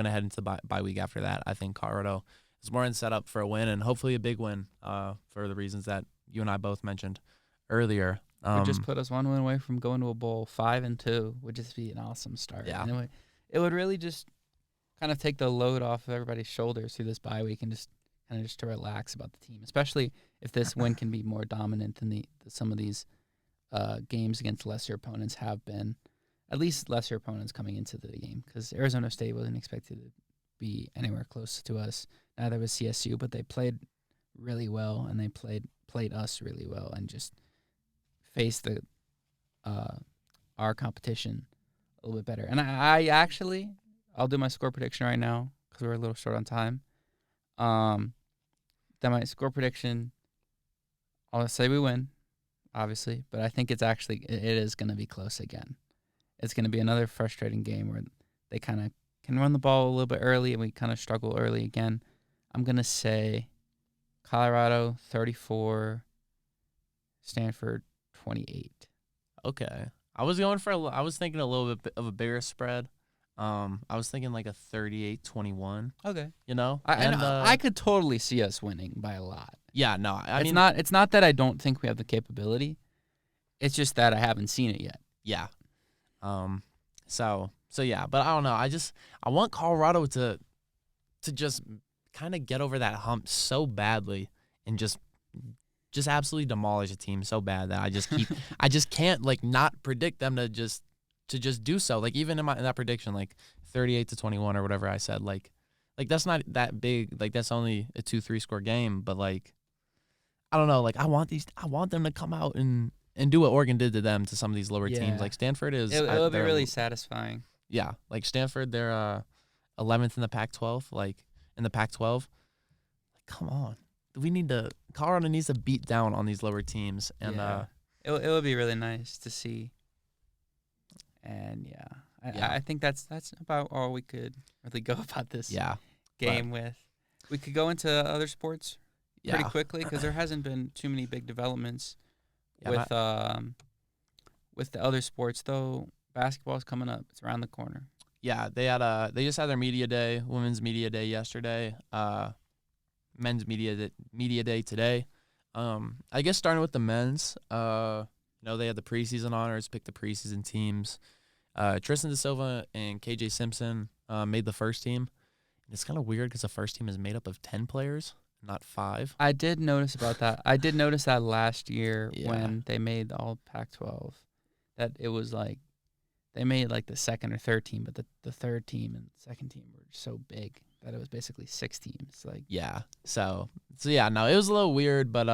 head into the bye week after that. I think Colorado is more in setup for a win and hopefully a big win. For the reasons that you and I both mentioned earlier. Would just put us one win away from going to a bowl. 5-2 would just be an awesome start. Yeah, and it would really just kind of take the load off of everybody's shoulders through this bye week and just to relax about the team, especially if this win can be more dominant than some of these games against lesser opponents have been. At least lesser opponents coming into the game, because Arizona State wasn't expected to be anywhere close to us. Neither was CSU, but they played really well and they played us really well and just faced our competition a little bit better. And I actually, I'll do my score prediction right now because we're a little short on time. That my score prediction, I'll say we win, obviously, but I think it is going to be close again. It's going to be another frustrating game where they kind of can run the ball a little bit early and we kind of struggle early again. I'm going to say Colorado 34, Stanford 28. Okay. I was thinking a little bit of a bigger spread. I was thinking like a 38-21. Okay. I could totally see us winning by a lot. Yeah, no. It's not that I don't think we have the capability. It's just that I haven't seen it yet. Yeah. So yeah, but I don't know. I want Colorado to just kind of get over that hump so badly and just absolutely demolish a team so bad that I just can't like not predict them to just do so. Like even in that prediction, like 38-21 or whatever I said, like that's not that big. Like that's only a 2-3 score game, but like I don't know. Like I want them to come out and do what Oregon did to them, to some of these lower teams. Like Stanford is. It'll be really satisfying. Yeah, like Stanford, they're 11th in the Pac-12. Like in the Pac-12, like come on, Colorado needs to beat down on these lower teams, and it would be really nice to see And Yeah. I think that's about all we could really go about this Yeah. game with. We could go into other sports pretty Yeah. quickly because there hasn't been too many big developments Yeah. with the other sports though. Basketball's coming up; it's around the corner. Yeah, they just had their media day, women's media day yesterday, men's media day today. I guess starting with the men's, they had the preseason honors, picked the preseason teams. Tristan Da Silva and KJ Simpson made the first team. And it's kind of weird because the first team is made up of 10 players, not 5. I did notice about that. I did notice that last year Yeah. when they made all Pac-12, that it was like they made like the second or third team, but the third team and second team were so big that it was basically 6 teams. Like Yeah. So yeah, no, it was a little weird, but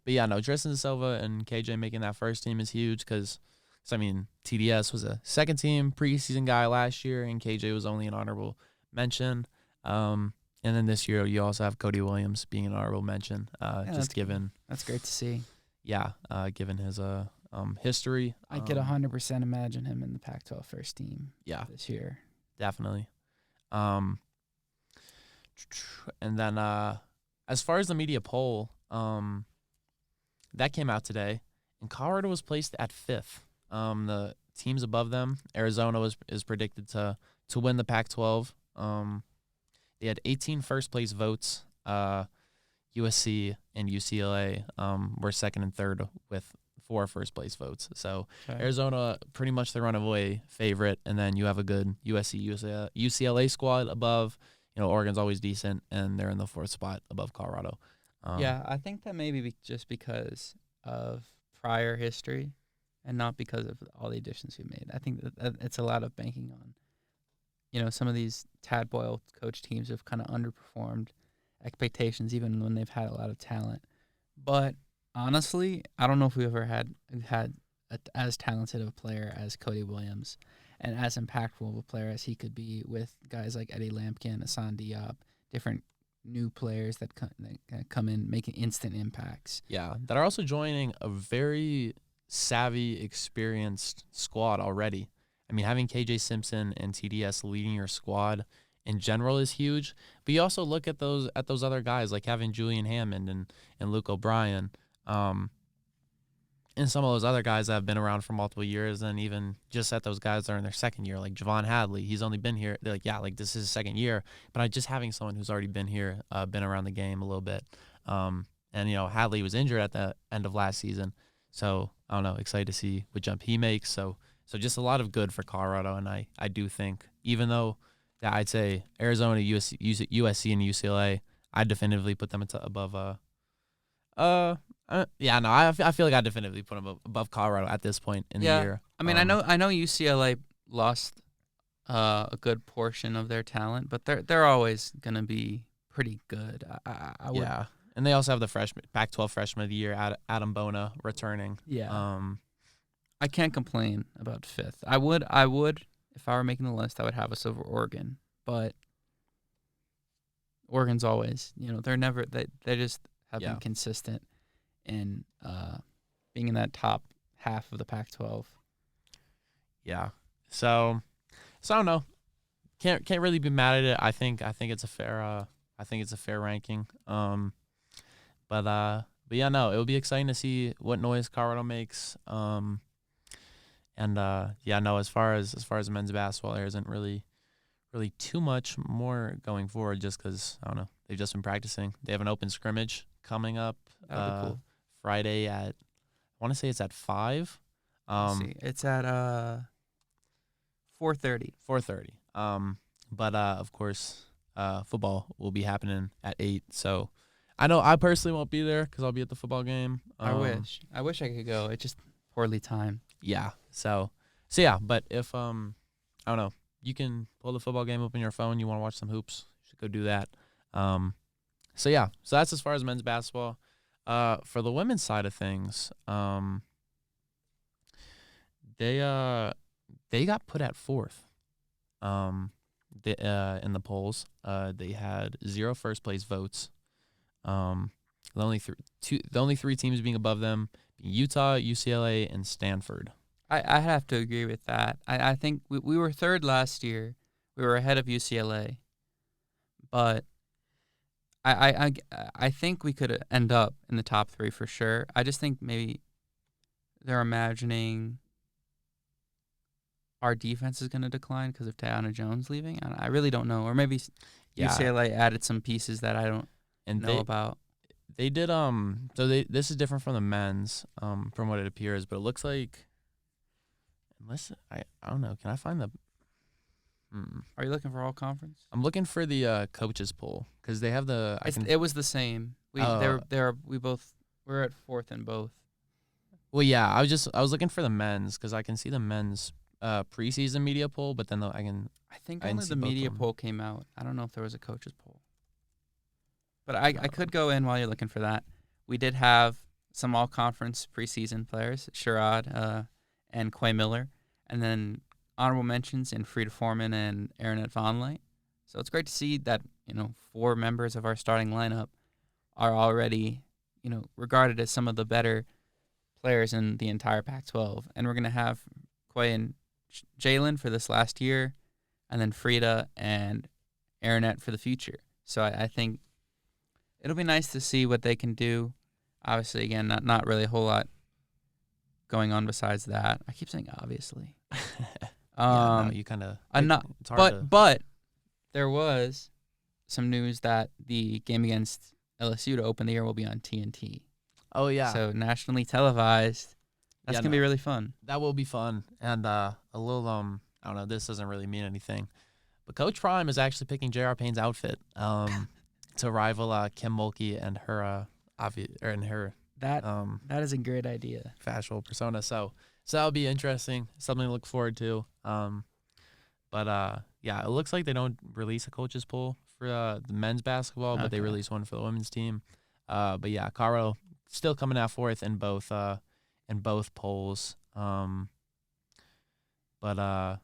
yeah, no, Tristan Da Silva and KJ making that first team is huge because I mean, TDS was a second team preseason guy last year, and KJ was only an honorable mention. And then this year you also have Cody Williams being an honorable mention. Just given that's great to see. Yeah, given his history. I could 100% imagine him in the Pac-12 first team. Yeah, this year, definitely. And then as far as the media poll, that came out today, and Colorado was placed at 5th. The teams above them, Arizona is predicted to win the Pac-12. They had 18 first-place votes. USC and UCLA were second and third with 4 first-place votes. So Arizona pretty much the runaway favorite, and then you have a good UCLA squad above. Oregon's always decent, and they're in the 4th spot above Colorado. Yeah, I think that maybe just because of prior history and not because of all the additions we made. I think that it's a lot of banking on, some of these Tad Boyle coach teams have kind of underperformed expectations even when they've had a lot of talent. But honestly, I don't know if we've ever had as talented of a player as Cody Williams and as impactful of a player as he could be with guys like Eddie Lampkin, Hassan Diop, different new players that come in making instant impacts. Yeah, that are also joining a very savvy, experienced squad already. I mean, having KJ Simpson and TDS leading your squad in general is huge. But you also look at those other guys, like having Julian Hammond and Luke O'Brien, and some of those other guys that have been around for multiple years, and even just at those guys that are in their second year, like Javon Hadley. He's only been here. They're like, yeah, like this is his second year. But just having someone who's already been here, been around the game a little bit. And Hadley was injured at the end of last season. So, I don't know, excited to see what jump he makes. So just a lot of good for Colorado, and I do think, even though I'd say Arizona, USC, and UCLA, I'd definitively put them above. I feel like I'd definitively put them above Colorado at this point in the year. I mean, I know UCLA lost a good portion of their talent, but they're always gonna be pretty good. I would. Yeah. And they also have the Pac-12 freshman of the year, Adam Bona, returning. Yeah. I can't complain about 5th. I would, if I were making the list, I would have us over Oregon. But Oregon's always, they're never, they just have been consistent in being in that top half of the Pac-12. Yeah. So I don't know. Can't really be mad at it. I think it's a fair ranking. But yeah, no, it'll be exciting to see what noise Colorado makes. As far as men's basketball, there isn't really too much more going forward, just because, I don't know, they've just been practicing. They have an open scrimmage coming up Cool. Friday at, I want to say it's at 5. It's at 4:30. 4:30. But of course, football will be happening at 8. So I know I personally won't be there because I'll be at the football game. I wish I could go. It's just poorly timed. Yeah. So yeah. But if I don't know, you can pull the football game up on your phone. You want to watch some hoops, you should go do that. So that's as far as men's basketball. For the women's side of things, they got put at 4th. In the polls, they had 0 first place votes. The only 3 teams being above them being Utah, UCLA, and Stanford. I have to agree with that. I think we were third last year. We were ahead of UCLA, but I think we could end up in the top 3 for sure. I just think maybe they're imagining our defense is going to decline because of Tiana Jones leaving. And I really don't know. Or maybe Yeah, UCLA added some pieces that I don't and know about. they did so this is different from the men's from what it appears, but it looks like unless I don't know. Can I find the? Are you looking for all conference? I'm looking for the coaches poll because they have the. It was the same. We're at 4th in both. Well, yeah, I was looking for the men's because I can see the men's preseason media poll, but then I think I only see the both of media them. poll came out. I don't know if there was a coaches poll. But I could go in while you're looking for that. We did have some all-conference preseason players, Sherrod and Quay Miller, and then honorable mentions in Frida Foreman and Aaronette Vonleh. So it's great to see that 4 members of our starting lineup are already regarded as some of the better players in the entire Pac-12, and we're gonna have Quay and Jalen for this last year, and then Frida and Aaronette for the future. So I think it'll be nice to see what they can do. Obviously, again, not really a whole lot going on besides that. I keep saying obviously. Yeah, no, you kind of. It's hard but there was some news that the game against LSU to open the year will be on TNT. Oh yeah. So nationally televised. That's gonna be really fun. That will be fun, and a little I don't know. This doesn't really mean anything, but Coach Prime is actually picking J.R. Payne's outfit to rival Kim Mulkey and her That is a great idea. fashionable persona. So that'll be interesting. Something to look forward to. But yeah, it looks like they don't release a coaches poll for the men's basketball, but they release one for the women's team. But yeah, Caro still coming out 4th in both polls. But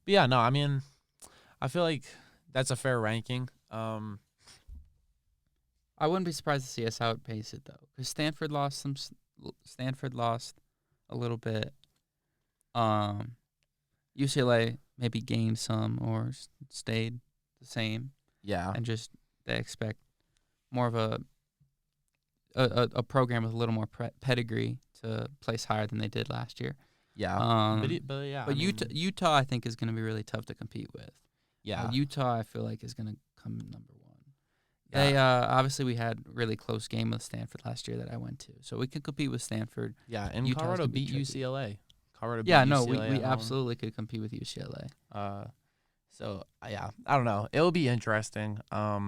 yeah, no, I mean, I feel like that's a fair ranking. I wouldn't be surprised to see us outpace it though, because Stanford lost a little bit. UCLA maybe gained some or stayed the same. Yeah, and just they expect more of a program with a little more pedigree to place higher than they did last year. Yeah, but Utah I think is going to be really tough to compete with. Yeah, Utah I feel like is going to come number 1. Yeah. They obviously we had really close game with Stanford last year that I went to, so we could compete with Stanford. Yeah, and Utah's Colorado gonna be beat tricky. UCLA. We absolutely could compete with UCLA. So yeah, I don't know. It'll be interesting. I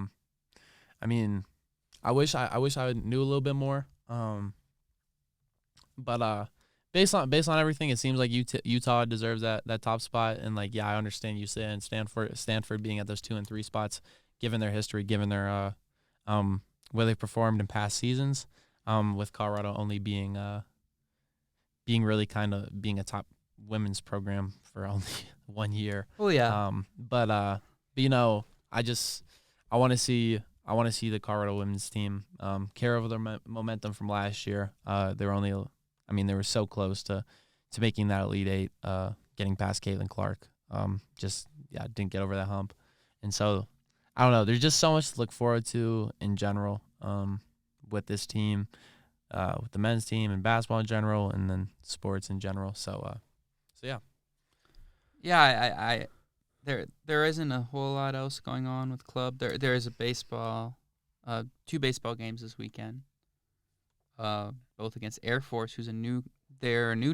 mean, I wish I knew a little bit more. But based on everything, it seems like Utah deserves that top spot. And like, yeah, I understand you saying Stanford being at those 2 and 3 spots, given their history, given their where they performed in past seasons. With Colorado only being really kind of being a top women's program for only 1 year. Oh yeah. But I want to see the Colorado women's team carry over their momentum from last year. They were so close to making that Elite 8, getting past Caitlin Clark. Didn't get over that hump. And so I don't know. There's just so much to look forward to in general with this team, with the men's team and basketball in general, and then sports in general. So yeah. Yeah, there isn't a whole lot else going on with club. There is a baseball, 2 baseball games this weekend. Both against Air Force, who's a new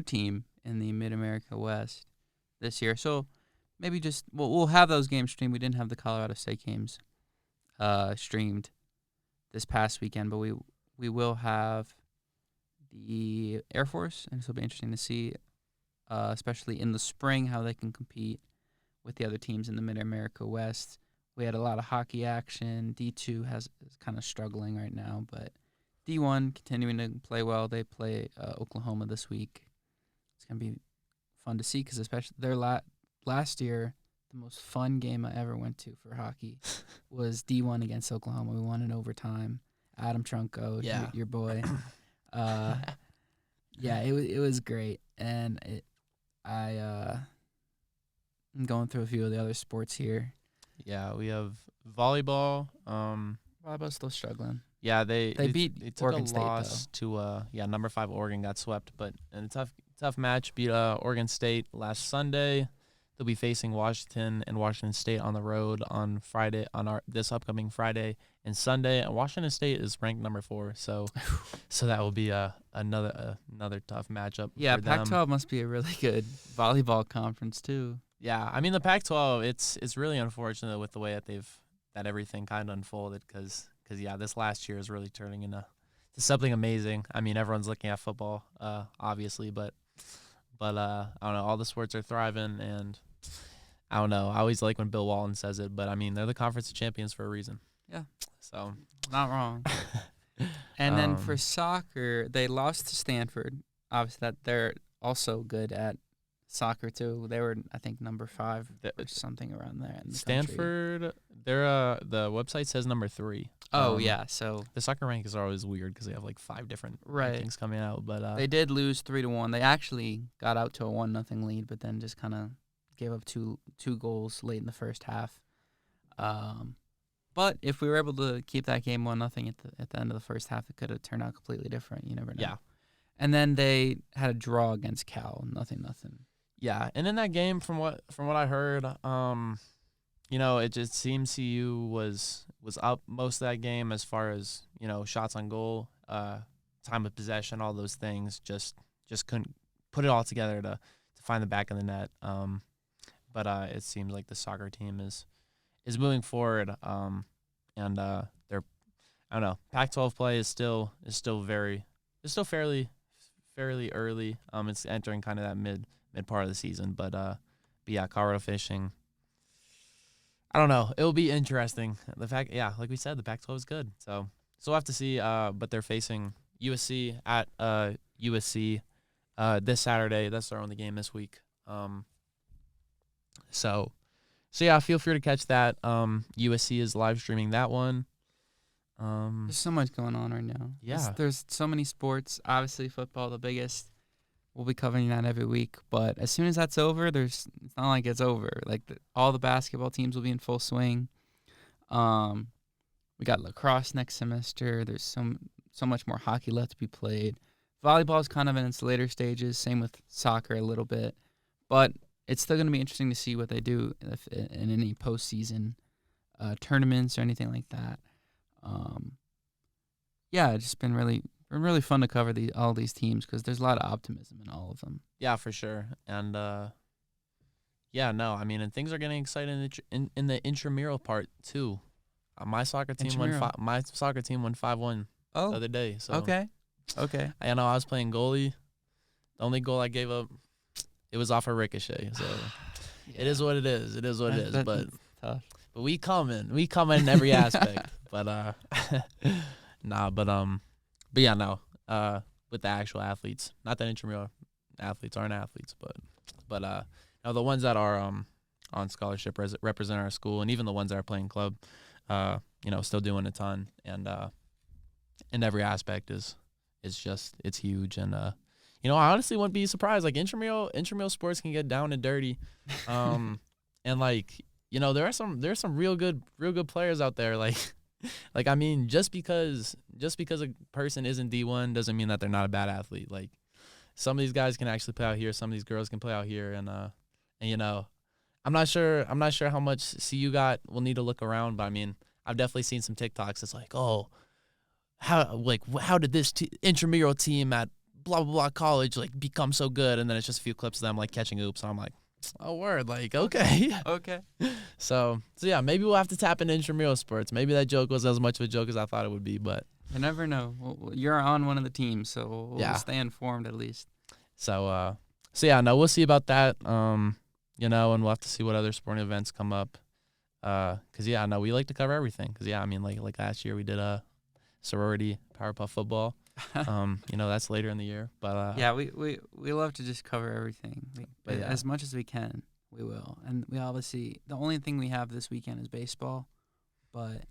team in the Mid America West this year. So maybe just we'll have those games streamed. We didn't have the Colorado State games streamed this past weekend, but we will have the Air Force, and this will be interesting to see, especially in the spring, how they can compete with the other teams in the Mid America West. We had a lot of hockey action. D2 is kind of struggling right now, but D1 continuing to play well. They play Oklahoma this week. It's going to be fun to see because especially their last year, the most fun game I ever went to for hockey was D1 against Oklahoma. We won in overtime. Adam Trunko, your boy. Yeah, it was great, and I'm going through a few of the other sports here. Yeah, we have volleyball. Volleyball's still struggling. Yeah, They beat they took Oregon a State loss to number 5 Oregon got swept, but in a tough match beat Oregon State last Sunday. They'll be facing Washington and Washington State on the road on Friday this upcoming Friday and Sunday. And Washington State is ranked number 4, so that will be another tough matchup. Yeah, for them. Pac-12 must be a really good volleyball conference too. Yeah, I mean the Pac-12. It's really unfortunate with the way that everything kind of unfolded because yeah, this last year is really turning into something amazing. I mean, everyone's looking at football, obviously, but I don't know. All the sports are thriving, and I don't know. I always like when Bill Walton says it, but I mean, they're the conference of champions for a reason. Yeah, so not wrong. And then for soccer, they lost to Stanford. Obviously, that they're also good at soccer too. They were, I think, number 5 or something around there. In the Stanford, country. the website says number 3. Oh yeah, so the soccer rankings are always weird because they have like 5 different rankings coming out. But they did lose 3-1. They actually got out to a 1-0 lead, but then just kind of gave up two goals late in the first half. But if we were able to keep that game 1-0 at the end of the first half, it could have turned out completely different. You never know. Yeah. And then they had a draw against Cal, 0-0. Yeah, and in that game, from what I heard, it just seems CU was up most of that game as far as shots on goal, time of possession, all those things. Just couldn't put it all together to find the back of the net. But it seems like the soccer team is moving forward. And they're I don't know. Pac-12 play is still fairly early. It's entering kind of that mid part of the season, but yeah, Colorado fishing. I don't know. It will be interesting. The fact, like we said, the Pac-12 is good, so we'll have to see. But they're facing USC at USC this Saturday. That's their only game this week. So yeah, feel free to catch that. USC is live streaming that one. There's so much going on right now. Yeah, there's so many sports. Obviously, football, the biggest. We'll be covering that every week, but as soon as that's over, it's not like it's over. Like all the basketball teams will be in full swing. We got lacrosse next semester. There's so much more hockey left to be played. Volleyball is kind of in its later stages. Same with soccer a little bit, but it's still going to be interesting to see what they do in any postseason tournaments or anything like that. It's just been really fun to cover all these teams because there's a lot of optimism in all of them. Yeah, for sure. And and things are getting exciting in the intramural part too. My soccer team won 5-1 the other day. So okay. I know I was playing goalie. The only goal I gave up, it was off a ricochet. So It is what it is. It is what it is. But tough. But we come in every aspect. But with the actual athletes, not that intramural athletes aren't athletes, but the ones that are on scholarship represent our school, and even the ones that are playing club, still doing a ton, and in every aspect is it's huge, and I honestly wouldn't be surprised. Like intramural sports can get down and dirty, and there's some real good players out there. Like I mean, just because a person isn't D1 doesn't mean that they're not a bad athlete. Like some of these guys can actually play out here, some of these girls can play out here, and I'm not sure how much CU got. We'll need to look around, but I mean, I've definitely seen some TikToks. It's like, oh, how did this intramural team at blah blah blah college become so good? And then it's just a few clips of them catching oops, and I'm like, oh word, okay. Okay. So yeah, maybe we'll have to tap into intramural sports. Maybe that joke was as much of a joke as I thought it would be, but you never know. Well, you're on one of the teams, so we'll stay informed at least. So we'll see about that. And we'll have to see what other sporting events come up. We like to cover everything. Like last year we did a sorority Powerpuff football. That's later in the year, but we love to just cover everything. As much as we can, we will. And we obviously, the only thing we have this weekend is baseball, but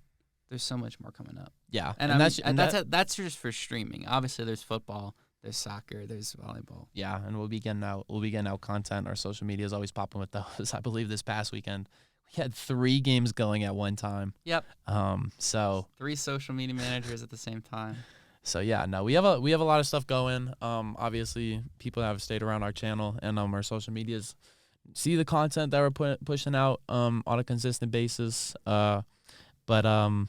there's so much more coming up. Yeah, and that's just for streaming. Obviously, there's football There's soccer. There's volleyball. Yeah, and we'll be getting out content. Our social media is always popping with those. I believe this past weekend we had 3 games going at one time. Yep. So 3 social media managers at the same time. So yeah, no, we have a lot of stuff going. Obviously, people that have stayed around our channel and our social medias see the content that we're pushing out on a consistent basis. But I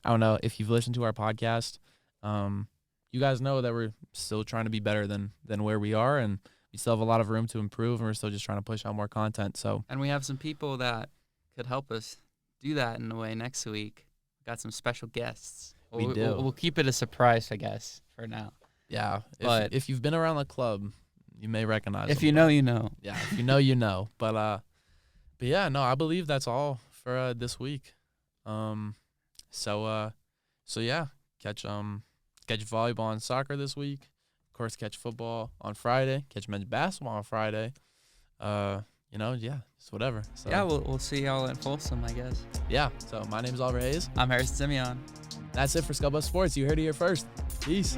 don't know if you've listened to our podcast. You guys know that we're still trying to be better than where we are, and we still have a lot of room to improve, and we're still just trying to push out more content. So and we have some people that could help us do that in a way next week. We got some special guests. We do. We'll keep it a surprise, I guess, for now. Yeah, But if you've been around the club, you may recognize. If them, you know, you know. Yeah, if you know, you know. But yeah, no, I believe that's all for this week. So yeah, catch volleyball and soccer this week. Of course, catch football on Friday. Catch men's basketball on Friday. Yeah, it's whatever. So, Yeah, we'll see y'all at Folsom, I guess. Yeah. So my name is Hayes. I'm Harrison Simeon. That's it for Scuba Sports. You heard it here first. Peace.